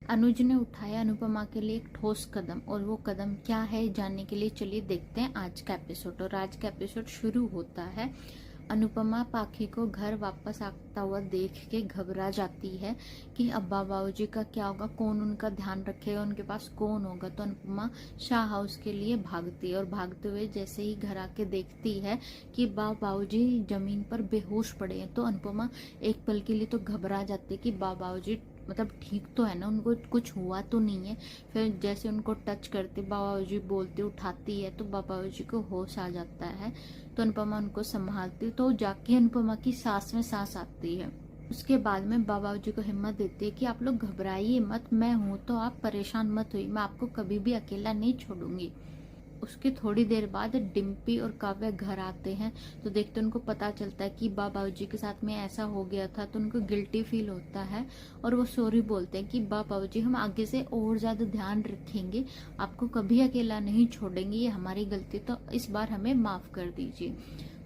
अनुज ने उठाया अनुपमा के लिए एक ठोस कदम, और वो कदम क्या है जानने के लिए चलिए देखते हैं आज का एपिसोड। और आज का एपिसोड शुरू होता है अनुपमा पाखी को घर वापस आता हुआ देख के घबरा जाती है कि अब्बा बाबूजी का क्या होगा, कौन उनका ध्यान रखेगा, उनके पास कौन होगा। तो अनुपमा शाह हाउस के लिए भागती है और भागते हुए जैसे ही घर आके देखती है कि बाबूजी जमीन पर बेहोश पड़े हैं, तो अनुपमा एक पल के लिए तो घबरा जाती है कि बाबूजी मतलब ठीक तो है ना, उनको कुछ हुआ तो नहीं है। फिर जैसे उनको टच करते बाबूजी बोलते उठाती है तो बाबूजी को होश आ जाता है। तो अनुपमा उनको संभालती, तो जाके अनुपमा की सांस में सांस आती है। उसके बाद में बाबूजी को हिम्मत देती है कि आप लोग घबराइए मत, मैं हूं तो आप परेशान मत होइए, मैं आपको कभी भी अकेला नहीं छोड़ूंगी। उसके थोड़ी देर बाद डिम्पी और काव्या घर आते हैं तो देखते उनको पता चलता है कि बाबूजी के साथ में ऐसा हो गया था, तो उनको गिल्टी फील होता है और वो सॉरी बोलते हैं कि बाबूजी हम आगे से और ज्यादा ध्यान रखेंगे, आपको कभी अकेला नहीं छोड़ेंगे, ये हमारी गलती, तो इस बार हमें माफ कर दीजिए।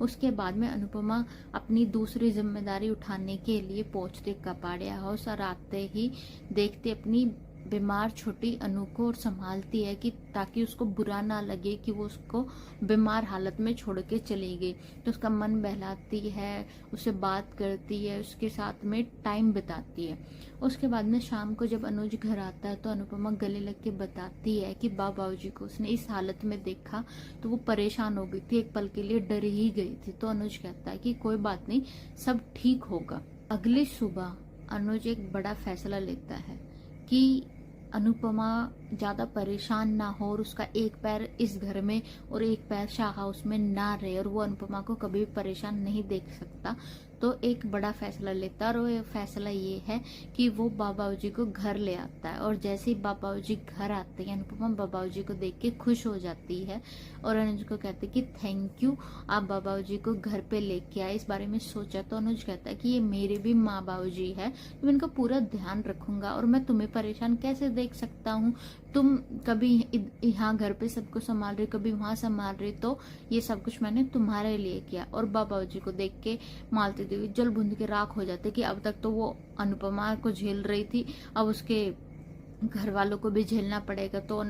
उसके बाद में अनुपमा अपनी दूसरी जिम्मेदारी उठाने के लिए पहुंचते कपाड़िया हाउस और आते ही देखते अपनी बीमार छोटी अनु को और संभालती है कि ताकि उसको बुरा ना लगे कि वो उसको बीमार हालत में छोड़ के चली गई। तो उसका मन बहलाती है, उससे बात करती है, उसके साथ में टाइम बिताती है। उसके बाद में शाम को जब अनुज घर आता है तो अनुपमा गले लग के बताती है कि बाबूजी को उसने इस हालत में देखा तो वो परेशान हो गई थी, एक पल के लिए डर ही गई थी। तो अनुज कहता है कि कोई बात नहीं, सब ठीक होगा। अगली सुबह अनुज एक बड़ा फैसला लेता है कि अनुपमा ज्यादा परेशान ना हो और उसका एक पैर इस घर में और एक पैर शाह हाउस में ना रहे, और वो अनुपमा को कभी भी परेशान नहीं देख सकता। तो एक बड़ा फैसला लेता है और वो फैसला ये है कि वो बाबूजी को घर ले आता है। और जैसे ही बाबूजी घर आते हैं अनुपमा बाबूजी को देख के खुश हो जाती है और अनुज को कहते कि थैंक यू, आप बाबूजी को घर पे लेके आए, इस बारे में सोचा। तो अनुज कहता है कि ये मेरे भी माँ बाबूजी है, तो मैं इनका पूरा ध्यान रखूंगा और मैं तुम्हें परेशान कैसे देख सकता हूँ, तुम कभी यहाँ घर पे सबको संभाल रही, कभी वहां संभाल रही, तो ये सब कुछ मैंने तुम्हारे लिए किया। और बाबूजी को देख के मालती देवी जल भुन के राख हो जाते कि अब तक तो वो अनुपमा को झेल रही थी, अब उसके घर वालों को भी झेलना पड़ेगा। तो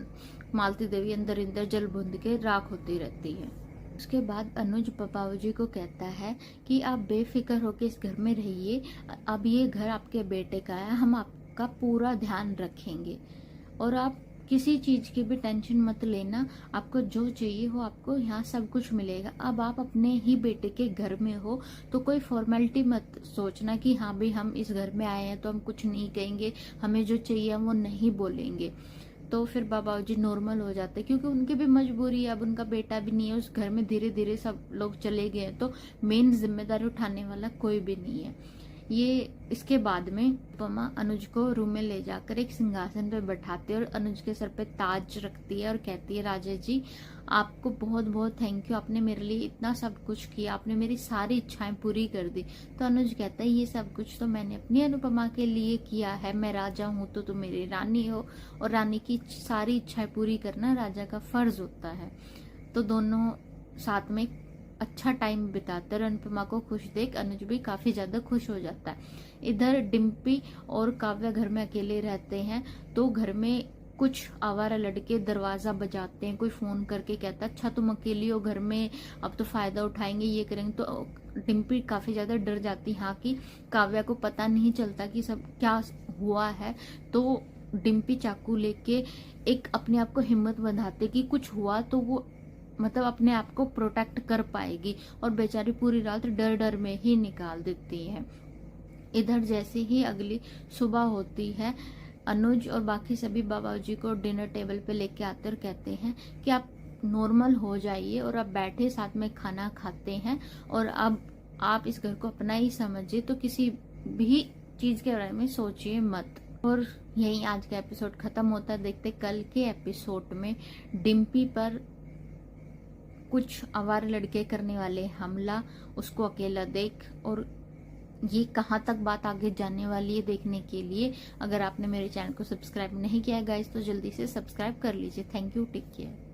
मालती देवी अंदर अंदर जल भुन के राख होती रहती है। उसके बाद अनुज बाबूजी को कहता है कि आप बेफिक्र होकर इस घर में रहिए, अब ये घर आपके बेटे का है, हम आपका पूरा ध्यान रखेंगे और आप किसी चीज की भी टेंशन मत लेना, आपको जो चाहिए हो आपको यहाँ सब कुछ मिलेगा। अब आप अपने ही बेटे के घर में हो तो कोई फॉर्मेलिटी मत सोचना कि हाँ भाई हम इस घर में आए हैं तो हम कुछ नहीं कहेंगे, हमें जो चाहिए हम वो नहीं बोलेंगे। तो फिर बाबूजी नॉर्मल हो जाते हैं क्योंकि उनकी भी मजबूरी है, अब उनका बेटा भी नहीं है उस घर में, धीरे धीरे सब लोग चले गए हैं तो मेन जिम्मेदारी उठाने वाला कोई भी नहीं है। ये इसके बाद में अनुपमा अनुज को रूम में ले जाकर एक सिंहासन पे बैठाती है और अनुज के सर पे ताज रखती है और कहती है राजा जी आपको बहुत बहुत थैंक यू, आपने मेरे लिए इतना सब कुछ किया, आपने मेरी सारी इच्छाएं पूरी कर दी। तो अनुज कहता है ये सब कुछ तो मैंने अपनी अनुपमा के लिए किया है, मैं राजा हूँ तो तुम मेरी रानी हो और रानी की सारी इच्छाएं पूरी करना राजा का फर्ज होता है। तो दोनों साथ में अच्छा टाइम बिताते और अनुपमा को खुश देख अनुज भी काफी ज्यादा खुश हो जाता है। इधर डिम्पी और काव्या घर में अकेले रहते हैं तो घर में कुछ आवारा लड़के दरवाजा बजाते हैं, कोई फोन करके कहता है अच्छा तुम अकेली हो घर में, अब तो फायदा उठाएंगे ये करेंगे। तो डिम्पी काफी ज्यादा डर जाती हाँ कि काव्या को पता नहीं चलता कि सब क्या हुआ है। तो डिम्पी चाकू लेके एक अपने आप को हिम्मत बंधाते कि कुछ हुआ तो वो मतलब अपने आप को प्रोटेक्ट कर पाएगी, और बेचारी पूरी रात डर डर में ही निकाल देती है। इधर जैसे ही अगली सुबह होती है अनुज और बाकी सभी बाबूजी को डिनर टेबल पे लेके आते और कहते हैं कि आप नॉर्मल हो जाइए और आप बैठे साथ में खाना खाते हैं और अब आप इस घर को अपना ही समझिए, तो किसी भी चीज के बारे में सोचिए मत। और यही आज का एपिसोड खत्म होता है। देखते कल के एपिसोड में डिम्पी पर कुछ आवारा लड़के करने वाले हमला, उसको अकेला देख, और ये कहाँ तक बात आगे जाने वाली है देखने के लिए अगर आपने मेरे चैनल को सब्सक्राइब नहीं किया है गाइस तो जल्दी से सब्सक्राइब कर लीजिए। Thank you, take care.